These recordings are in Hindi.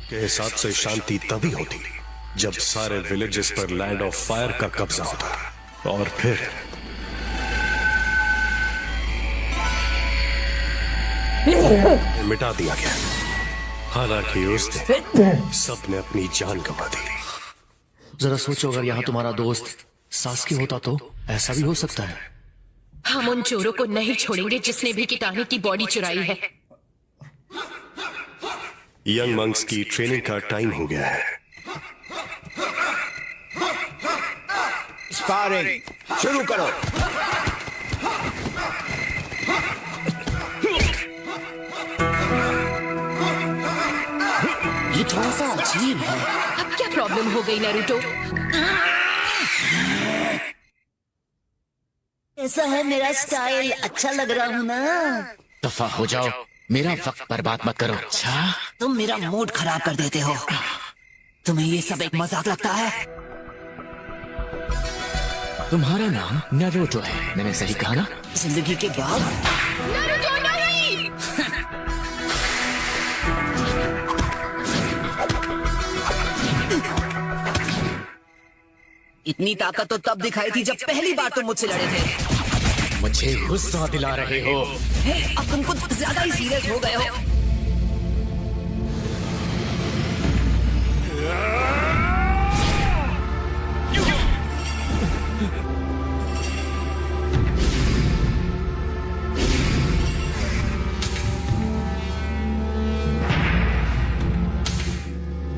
के हिसाब से शांति तभी होती जब सारे विलेजेस पर लैंड ऑफ फायर का कब्जा होता और फिर मिटा दिया गया। हालांकि उस दिन सबने अपनी जान गंवा दी। जरा सोचो, अगर यहाँ तुम्हारा दोस्त सास्की होता तो ऐसा भी हो सकता है। हम उन चोरों को नहीं छोड़ेंगे जिसने भी किटानी की बॉडी चुराई है। यंग मंक्स की ट्रेनिंग का टाइम हो गया है। स्पारिंग शुरू करो। ये थोड़ा सा अजीब है। अब क्या प्रॉब्लम हो गई नारुतो? ऐसा है, मेरा स्टाइल अच्छा लग रहा हूँ ना? दफा हो जाओ, मेरा वक्त बर्बाद मत करो। अच्छा, तुम मेरा मूड खराब कर देते हो। तुम्हें ये सब एक मजाक लगता है? तुम्हारा नाम नारुतो है, मैंने सही कहा ना? जिंदगी के बाद नारुतो नहीं! इतनी ताकत तो तब दिखाई थी जब पहली बार तुम मुझसे लड़े थे। मुझे गुस्सा दिला रहे हो। अब तुम कुछ ज्यादा ही सीरियस हो गए हो।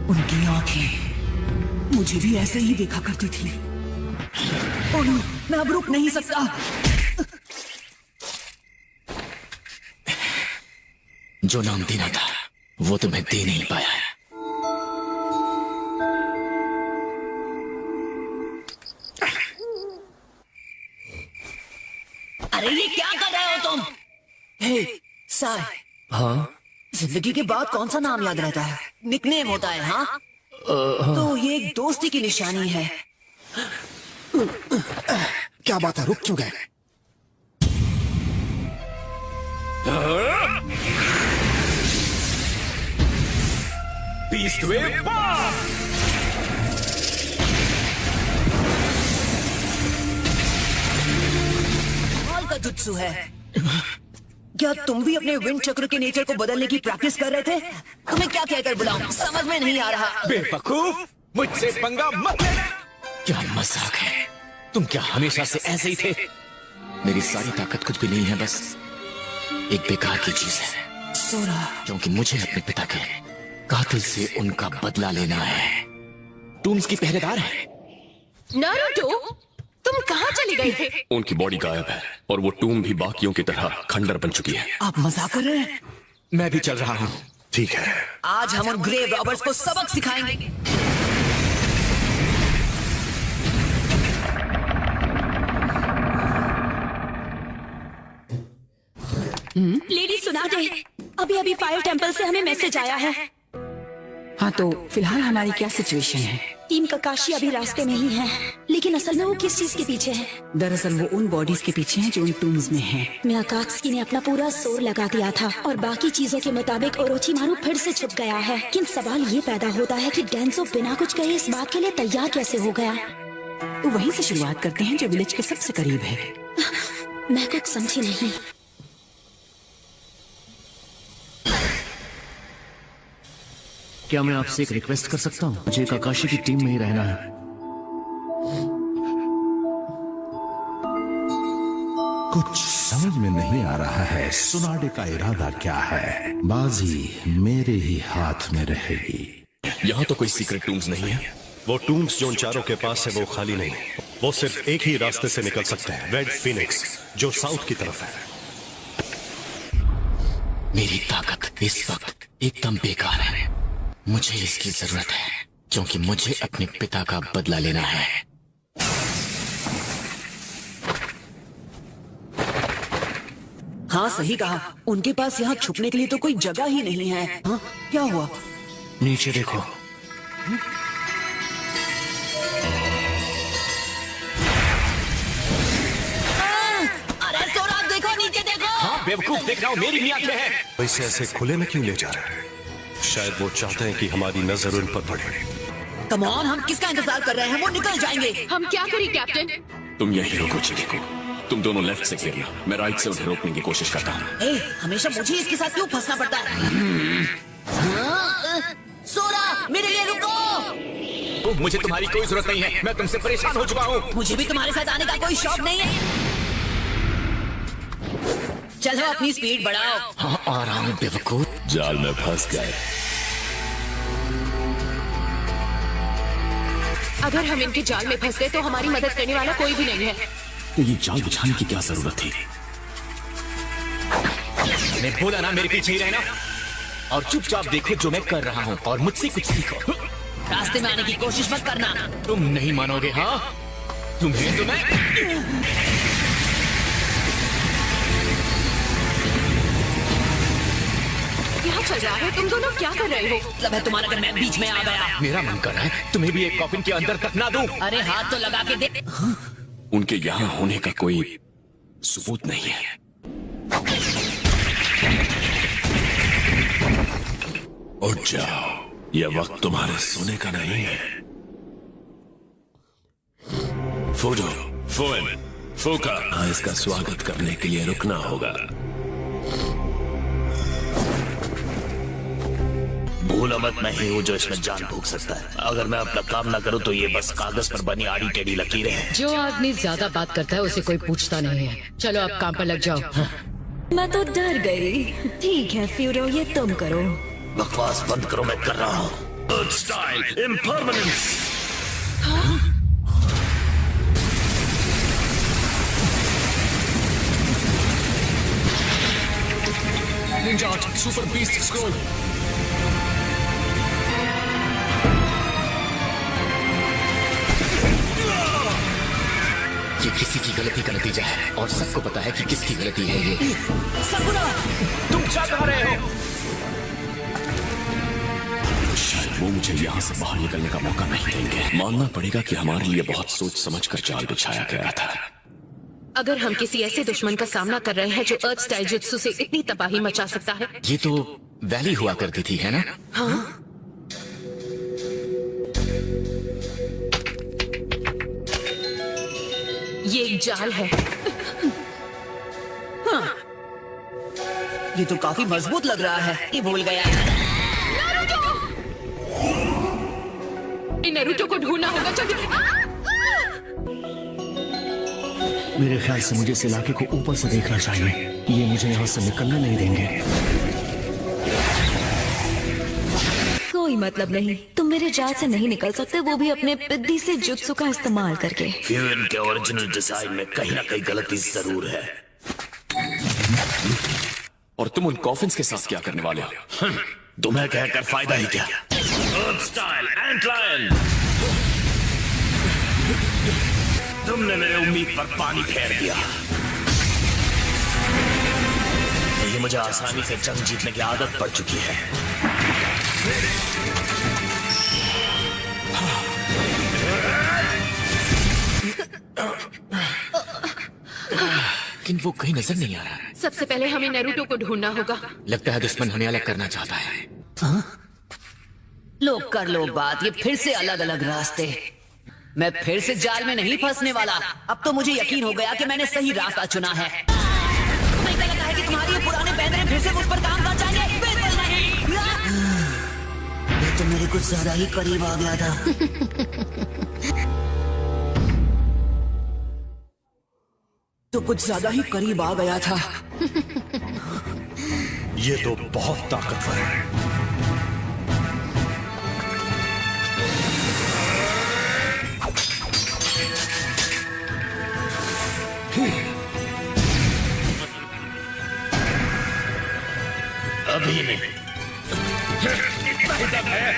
उनकी आंखें मुझे भी ऐसे ही देखा करती थी। ओह, मैं अब रुक नहीं सकता। जो नाम देना था वो तुम्हें दे नहीं पाया। अरे ये क्या कर रहे हो तुम? हे साय, हाँ, जिंदगी के बाद कौन सा नाम याद रहता है? निकनेम होता है। हाँ, तो ये एक दोस्ती की निशानी है। क्या बात है, रुक क्यों गए? बीस्ट वेव पार! कमाल का जुत्सु है। क्या तुम भी अपने विंड चक्र के नेचर को बदलने की प्रैक्टिस कर रहे थे? तुम्हें क्या कहकर बुलाऊं, समझ में नहीं आ रहा। बेवकूफ, मुझसे पंगा मत लेना। क्या मजाक है? तुम क्या हमेशा से ऐसे ही थे? मेरी सारी ताकत कुछ भी नहीं है, बस एक बेकार की चीज है। सोरा, क्योंकि मुझे अपने पिता के कातिल से उनका बदला लेना है। टूम्स की पहरेदार है। नारुतो, तुम कहाँ चले गए थे? उनकी बॉडी गायब है और वो टूम भी बाकियों की तरह खंडर बन चुकी है। आप मजाक कर रहे हैं? मैं भी चल रहा हूँ। ठीक है, आज हम उन ग्रेव रॉबर्ट्स को सबक सिखाएंगे। लेडी सुना दे, अभी अभी फायर टेंपल से हमें मैसेज आया है। हाँ, तो फिलहाल हमारी क्या सिचुएशन है? टीम ककाशी अभी रास्ते में ही है, लेकिन असल में वो किस चीज के पीछे है? दरअसल वो उन बॉडीज के पीछे हैं जो उन टूम्स में हैं। मियाकात्सुकी ने अपना पूरा जोर लगा दिया था और बाकी चीजों के मुताबिक ओरोचिमारू फिर से छुप गया है। लेकिन सवाल ये पैदा होता है कि डेंजो बिना कुछ कहे इस बात के लिए तैयार कैसे हो गया? तो वहीं से शुरुआत करते हैं जो विलेज के सबसे करीब है। मैं कुछ समझी नहीं। क्या मैं आपसे एक रिक्वेस्ट कर सकता हूँ? मुझे काकाशी की टीम में ही रहना है। कुछ समझ में नहीं आ रहा है। सुनाडे का इरादा क्या है? बाजी मेरे ही हाथ में रहेगी। यहाँ तो कोई सीक्रेट टूम्स नहीं है। वो टूम्स जो उन चारों के पास है वो खाली नहीं, वो सिर्फ एक ही रास्ते से निकल सकते हैं, रेड फीनिक्स, जो साउथ की तरफ है। मेरी ताकत इस वक्त एकदम बेकार है। मुझे इसकी जरूरत है क्योंकि मुझे अपने पिता का बदला लेना है। हाँ, सही कहा। उनके पास यहाँ छुपने के लिए तो कोई जगह ही नहीं है। हाँ, क्या हुआ? नीचे देखो। अरे सोरा, देखो नीचे देखो। हाँ बेवकूफ, देख रहा हूँ, मेरी भी आंखें हैं। वैसे ऐसे खुले में क्यों ले जा रहे हैं? शायद वो चाहते हैं कि हमारी नजर उन पर पड़े। कम ऑन, हम किसका इंतजार कर रहे हैं? वो निकल जाएंगे। हम क्या करें कैप्टन? तुम यही रुको चिको, तुम दोनों लेफ्ट से घेरना, मैं राइट से उन्हें रोकने की कोशिश करता हूँ। हमेशा मुझे इसके साथ क्यों फंसना पड़ता है? सोरा, मेरे लिए रुको। मुझे तुम्हारी कोई जरूरत नहीं है, मैं तुमसे परेशान हो चुका हूँ। मुझे भी तुम्हारे साथ आने का कोई शौक नहीं है। चलो अपनी स्पीड बढ़ाओ। हाँ आ रहा हूँ बेवकूफ। जाल में फंस गए। अगर हम इनके जाल में फंस गए तो हमारी मदद करने वाला कोई भी नहीं है। तो ये जाल बिछाने की क्या जरूरत थी? मैंने बोला ना मेरे पीछे ही रहना, और चुपचाप देखो जो मैं कर रहा हूँ और मुझसे कुछ सीखो। रास्ते में आने की कोशिश मत करना। तुम नहीं मानोगे। हाँ तुम्हें तो मैं क्या चल रहा है? तुम दोनों क्या कर रहे हो? मतलब है तुम्हारा अगर मैं बीच में आ गया। मेरा मन कर रहा है तुम्हें भी एक कॉफिन के अंदर तक ना दूं। अरे हाथ तो लगा के देख। उनके यहाँ होने का कोई सबूत नहीं है। उठ जाओ, यह वक्त तुम्हारे सोने का नहीं है। फूडो, फोन, फोका, इसका स्वागत करने के लिए रुकना होगा। भूला मत, मैं ही हूँ जो इसमें जान फूंक सकता है। अगर मैं अपना काम ना करूँ तो ये बस कागज पर बनी आड़ी टेढ़ी लकीरें हैं। जो आदमी ज्यादा बात करता है उसे कोई पूछता नहीं है। चलो अब काम पर लग जाओ। मैं तो डर गई। ठीक है फ्यूरो, ये तुम करो। बकवास बंद करो, मैं कर रहा हूँ। Earth style impermanence. Ninja super beast scroll. ये किसी की गलती का नतीजा है और सबको पता है कि किसकी गलती है ये। सकुरा, तुम क्या कह रहे हो? शायद वो मुझे यहाँ से बाहर निकलने का मौका नहीं देंगे। मानना पड़ेगा कि हमारे लिए बहुत सोच समझकर जाल बिछाया गया था। अगर हम किसी ऐसे दुश्मन का सामना कर रहे हैं जो अर्थ स्टाइल जुत्सु से इतनी तबाही मचा सकता है। ये तो वैली हुआ करती थी, है ना? हाँ। ये एक जाल है। हाँ। ये तो काफी मजबूत लग रहा है। ये भूल गया। नरूटो को ढूंढना होगा। जल्दी। मेरे ख्याल से मुझे इस इलाके को ऊपर से देखना चाहिए। ये मुझे यहाँ से निकलने नहीं देंगे। कोई मतलब नहीं, तुम मेरे जाल से नहीं निकल सकते, वो भी अपने पिद्दी से जुत्सु का इस्तेमाल करके। फ्यून के ओरिजिनल डिजाइन में कहीं ना कहीं गलती जरूर है। और तुम उन कॉफिन्स के साथ क्या करने वाले हो? तुम्हें कहकर फायदा ही क्या? अर्थ स्टाइल एंटलायन, तुमने मेरे उम्मीद पर पानी फेर दिया। ये मुझे आसानी से जंग जीतने की आदत पड़ चुकी है। लेकिन वो कहीं नजर नहीं आ रहा है। सबसे पहले हमें नरूटो को ढूंढना होगा। लगता है दुश्मन हमें अलग करना चाहता है। लो कर लो बात, ये फिर से अलग अलग रास्ते। मैं फिर से जाल में नहीं फंसने वाला। अब तो मुझे यकीन हो गया कि मैंने सही रास्ता चुना है। तुम्हें क्या लगता है कि तुम्हारे ये पुराने पैदरे फिर से मुझ पर काम कर जाएंगे? बिल्कुल नहीं। ये तो मेरे कुछ ज्यादा ही करीब आ गया था। तो कुछ ज्यादा ही करीब आ गया था। ये तो बहुत ताकतवर है। अभी नहीं, इतना ही दम है।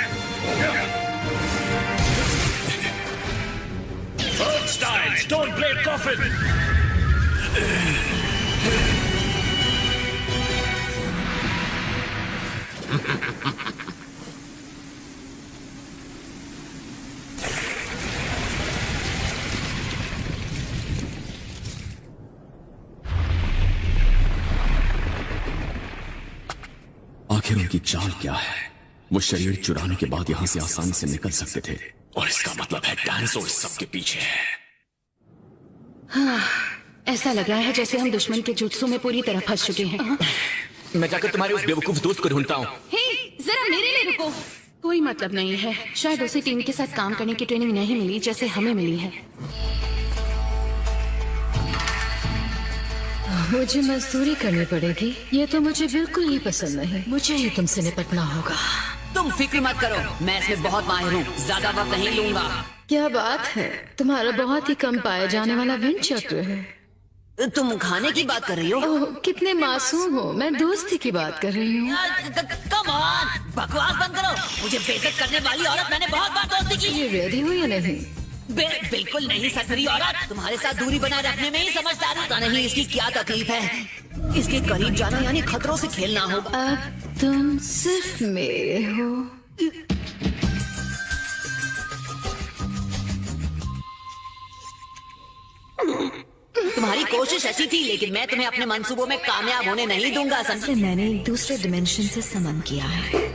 अर्थ स्टाइल स्टोन ब्लेड कॉफिन। आखिर उनकी चाल क्या है? वो शरीर चुराने के बाद यहां से आसानी से निकल सकते थे, और इसका मतलब है डांसो इस सब के पीछे है। ऐसा लग रहा है जैसे हम दुश्मन के जुत्सु में पूरी तरह फंस चुके हैं। मैं जाकर तुम्हारे उस बेवकूफ दोस्त को ढूंढता हूँ। हे, जरा मेरे लिए रुको। कोई मतलब नहीं है, शायद उसी टीम के साथ काम करने की ट्रेनिंग नहीं मिली जैसे हमें मिली है। मुझे मजदूरी करनी पड़ेगी, ये तो मुझे बिल्कुल ही पसंद नहीं। मुझे ही तुमसे निपटना होगा। तुम फिक्र मत करो, मैं इसमें बहुत माहिर हूँ, ज्यादा वक्त नहीं लूंगा। क्या बात है, तुम्हारा बहुत ही कम पाया जाने वाला विंड चक्र है। तुम खाने की बात कर रही हो? ओह, कितने मासूम हो, मैं दोस्ती की बात कर रही हूँ। कम ऑन, बकवास बंद करो। मुझे बेइज्जत करने वाली औरत मैंने बहुत बार दोस्ती की। ये रेडी हो या नहीं? बिल्कुल नहीं ससुरी औरत, तुम्हारे साथ दूरी बनाए रखने में ही समझदार होता नहीं इसकी क्या तकलीफ है। इसके करीब जाना यानी खतरों से खेलना होगा। अब तुम सिर्फ मेरे हो। तुम्हारी कोशिश अच्छी थी, लेकिन मैं तुम्हें अपने मंसूबों में कामयाब होने नहीं दूंगा। से मैंने एक दूसरे डिमेंशन से समन किया है।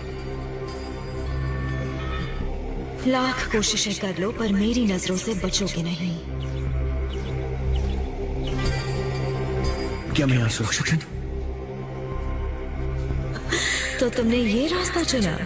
लाख कोशिशें कर लो पर मेरी नजरों से बचोगे नहीं। क्या मैं यहाँ सुरक्षित हूँ? तो तुमने ये रास्ता चुना?